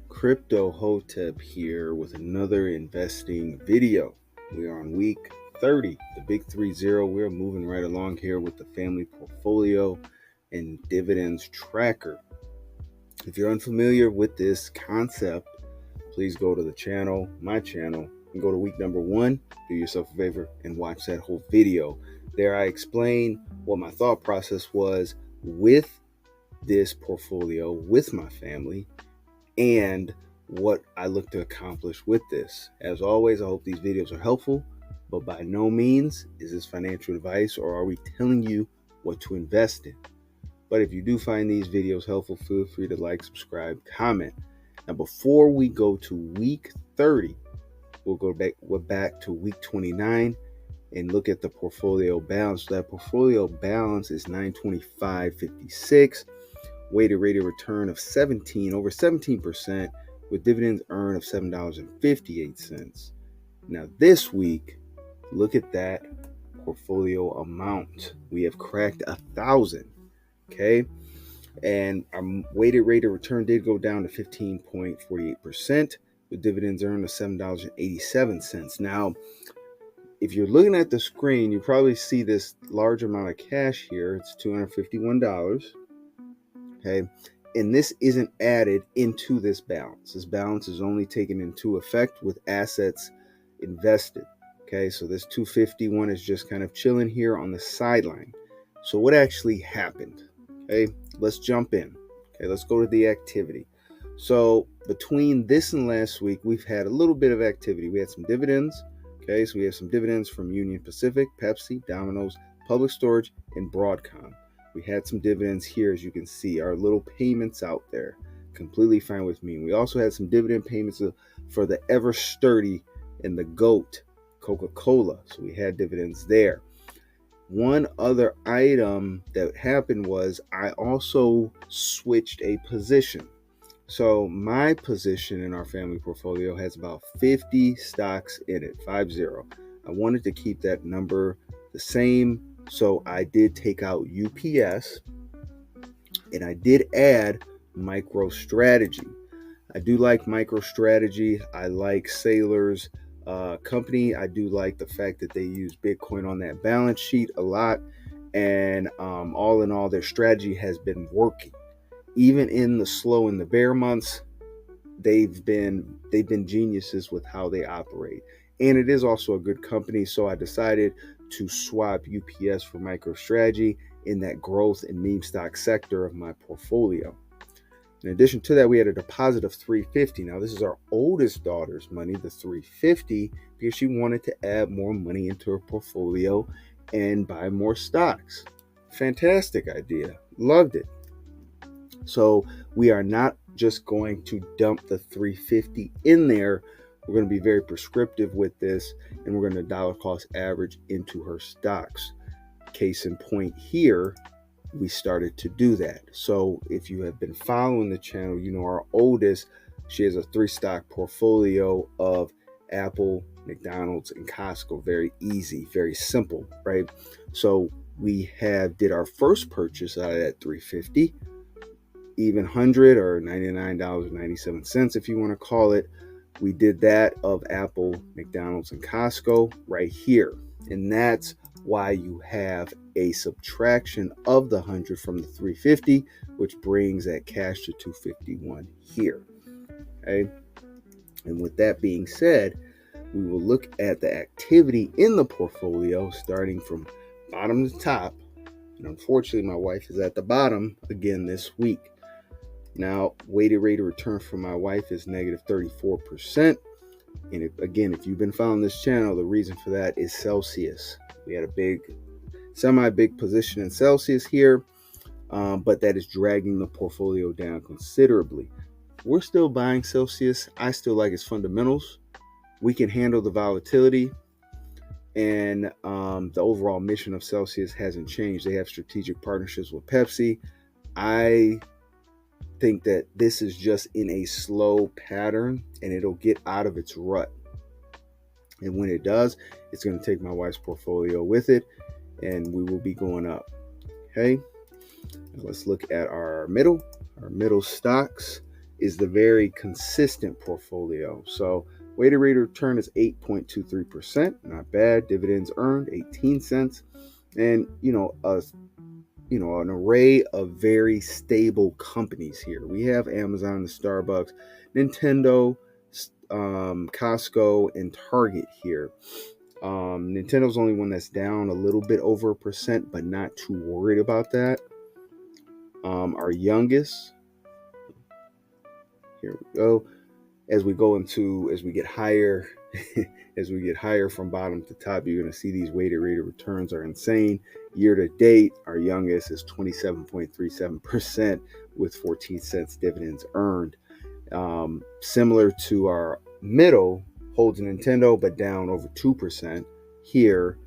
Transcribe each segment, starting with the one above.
Crypto Hotep here with another investing video. We are on week 30, the big 30. We're moving right along here with the family portfolio and dividends tracker. If you're unfamiliar with this concept, please go to the channel, my channel, and go to week number 1. Do yourself a favor and watch that whole video. There I explain what my thought process was with this portfolio, with my family, and what I look to accomplish with this. As always, I hope these videos are helpful, but by no means is this financial advice or are we telling you what to invest in. But if you do find these videos helpful, feel free to like, subscribe, comment. Now, before we go to week 30, we're back to week 29 and look at the portfolio balance. So that portfolio balance is 925.56. Weighted rate of return of over 17%, with dividends earned of $7.58. Now this week, look at that portfolio amount. We have cracked 1,000. Okay, and our weighted rate of return did go down to 15.48%, with dividends earned of $7.87. Now, if you're looking at the screen, you probably see this large amount of cash here. It's $251. Okay, and this isn't added into this balance. This balance is only taken into effect with assets invested. Okay, so this 251 is just kind of chilling here on the sideline. So what actually happened? Okay, let's jump in. Okay, let's go to the activity. So between this and last week, we've had a little bit of activity. We had some dividends. Okay, so we have some dividends from Union Pacific, Pepsi, Domino's, Public Storage, and Broadcom. We had some dividends here, as you can see, our little payments out there. Completely fine with me. We also had some dividend payments for the ever sturdy and the GOAT, Coca-Cola. So we had dividends there. One other item that happened was I also switched a position. So my position in our family portfolio has about 50 stocks in it, 50. I wanted to keep that number the same. So I did take out UPS and I did add MicroStrategy. I do like MicroStrategy. I like Sailor's company. I do like the fact that they use Bitcoin on that balance sheet a lot. And all in all, their strategy has been working. Even in the slow and the bear months, they've been geniuses with how they operate. And it is also a good company. So I decided to swap UPS for MicroStrategy in that growth and meme stock sector of my portfolio. In addition to that, we had a deposit of $350. Now, this is our oldest daughter's money, the $350, because she wanted to add more money into her portfolio and buy more stocks. Fantastic idea. Loved it. So we are not just going to dump the $350 in there. We're going to be very prescriptive with this, and we're going to dollar cost average into her stocks. Case in point here, we started to do that. So if you have been following the channel, you know our oldest, she has a 3-stock portfolio of Apple, McDonald's, and Costco. Very easy, very simple, right? So we did our first purchase out of that $350, even $100 or $99.97 if you want to call it. We did that of Apple, McDonald's, and Costco right here. And that's why you have a subtraction of the 100 from the 350, which brings that cash to 251 here. Okay. And with that being said, we will look at the activity in the portfolio starting from bottom to top. And unfortunately, my wife is at the bottom again this week. Now, weighted rate of return for my wife is negative 34%. And if you've been following this channel, the reason for that is Celsius. We had a semi-big position in Celsius here, but that is dragging the portfolio down considerably. We're still buying Celsius. I still like its fundamentals. We can handle the volatility, and the overall mission of Celsius hasn't changed. They have strategic partnerships with Pepsi. I think that this is just in a slow pattern and it'll get out of its rut. And when it does, it's going to take my wife's portfolio with it and we will be going up. Okay. Now let's look at our middle stocks. is the very consistent portfolio. So weighted rate of return is 8.23%, not bad. Dividends earned 18 cents, and an array of very stable companies here. We have Amazon, the Starbucks, Nintendo, Costco, and Target here. Nintendo's the only one that's down a little bit over 1%, but not too worried about that. Our youngest, here we go. As we get higher, as we get higher from bottom to top, you're going to see these weighted rate of returns are insane. Year to date, our youngest is 27.37% with 14 cents dividends earned. Similar to our middle, holds a Nintendo, but down over 2%. Here,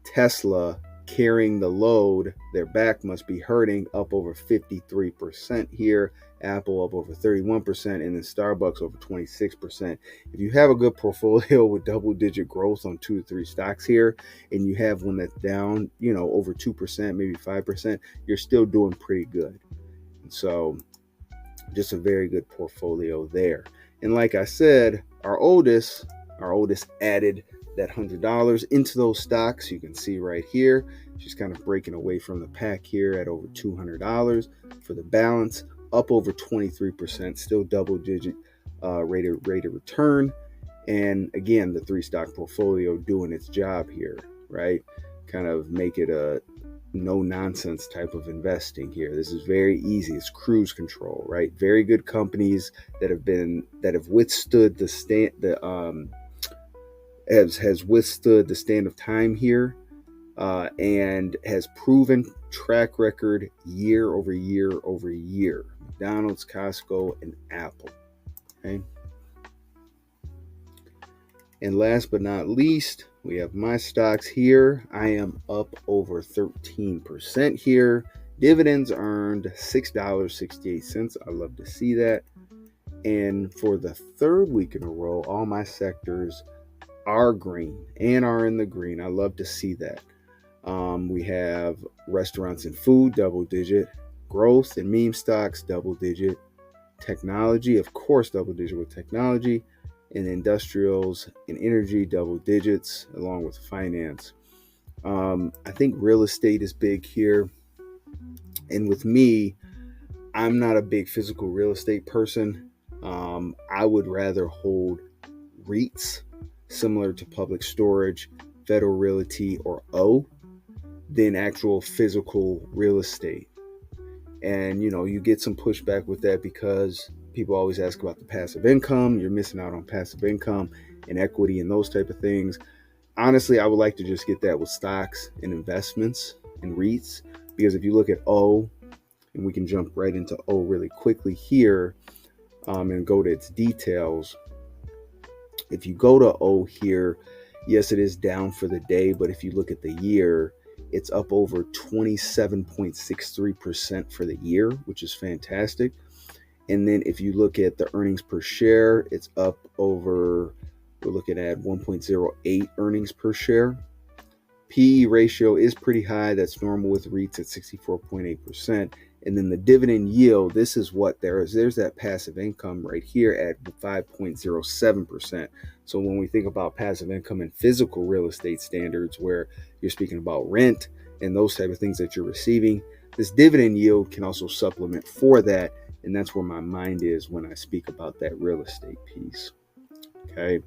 Tesla carrying the load, their back must be hurting, up over 53% here. Apple up over 31%, and then Starbucks over 26%. If you have a good portfolio with double-digit growth on 2 to 3 stocks here, and you have one that's down, over 2%, maybe 5%, you're still doing pretty good. And so, just a very good portfolio there. And like I said, our oldest added that $100 into those stocks. You can see right here, she's kind of breaking away from the pack here at over $200 for the balance, up over 23%, still double-digit rate of return. And again, the 3-stock portfolio doing its job here, right? Kind of make it a no-nonsense type of investing here. This is very easy. It's cruise control, right? Very good companies that have withstood has withstood the stand of time here, and has proven track record year over year over year. McDonald's, Costco, and Apple. Okay. And last but not least, we have my stocks here. I am up over 13% here. Dividends earned $6.68. I love to see that. And for the third week in a row, all my sectors are green and are in the green. I love to see that. We have restaurants and food, double-digit. Growth and meme stocks, double-digit. Technology, of course, double-digit with technology. And industrials and energy, double digits, along with finance. I think real estate is big here. And with me, I'm not a big physical real estate person. I would rather hold REITs, similar to Public Storage, Federal Realty, or O, than actual physical real estate. And, you get some pushback with that because people always ask about the passive income. You're missing out on passive income and equity and those type of things. Honestly, I would like to just get that with stocks and investments and REITs, because if you look at O, and we can jump right into O really quickly here, and go to its details. If you go to O here, yes, it is down for the day, but if you look at the year, it's up over 27.63% for the year, which is fantastic. And then if you look at the earnings per share, it's up over, we're looking at 1.08 earnings per share. PE ratio is pretty high. That's normal with REITs at 64.8%. And then the dividend yield, this is what there's that passive income right here at 5.07%. So when we think about passive income in physical real estate standards, where you're speaking about rent and those type of things that you're receiving, this dividend yield can also supplement for that. And that's where my mind is when I speak about that real estate piece. Okay.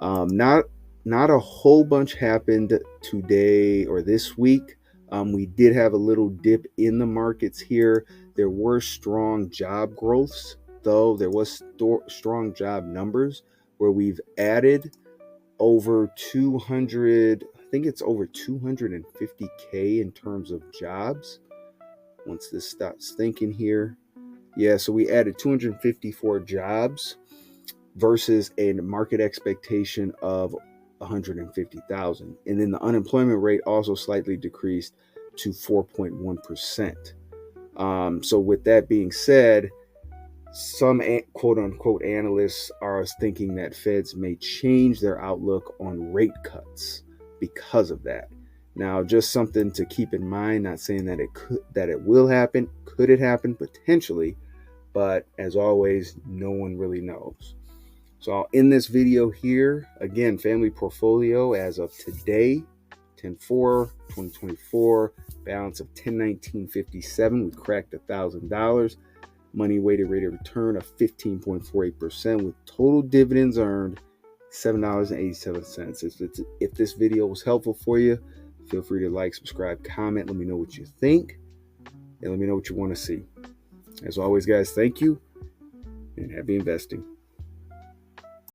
Not a whole bunch happened today or this week. We did have a little dip in the markets here. There were strong job growths, though. There was strong job numbers where we've added over 200, I think it's over 250K in terms of jobs. Once this stops thinking here. Yeah, so we added 254 jobs versus a market expectation of 150,000. And then the unemployment rate also slightly decreased to 4.1%. So with that being said, some quote unquote analysts are thinking that Feds may change their outlook on rate cuts because of that. Now, just something to keep in mind, not saying that it will happen. Could it happen? Potentially. but as always, no one really knows. So I'll end this video here. Again, family portfolio as of today, 10/4/2024, balance of $1019.57. We cracked $1,000. Money weighted rate of return of 15.48% with total dividends earned $7.87. If this video was helpful for you, feel free to like, subscribe, comment. Let me know what you think, and let me know what you want to see. As always, guys, thank you, and happy investing.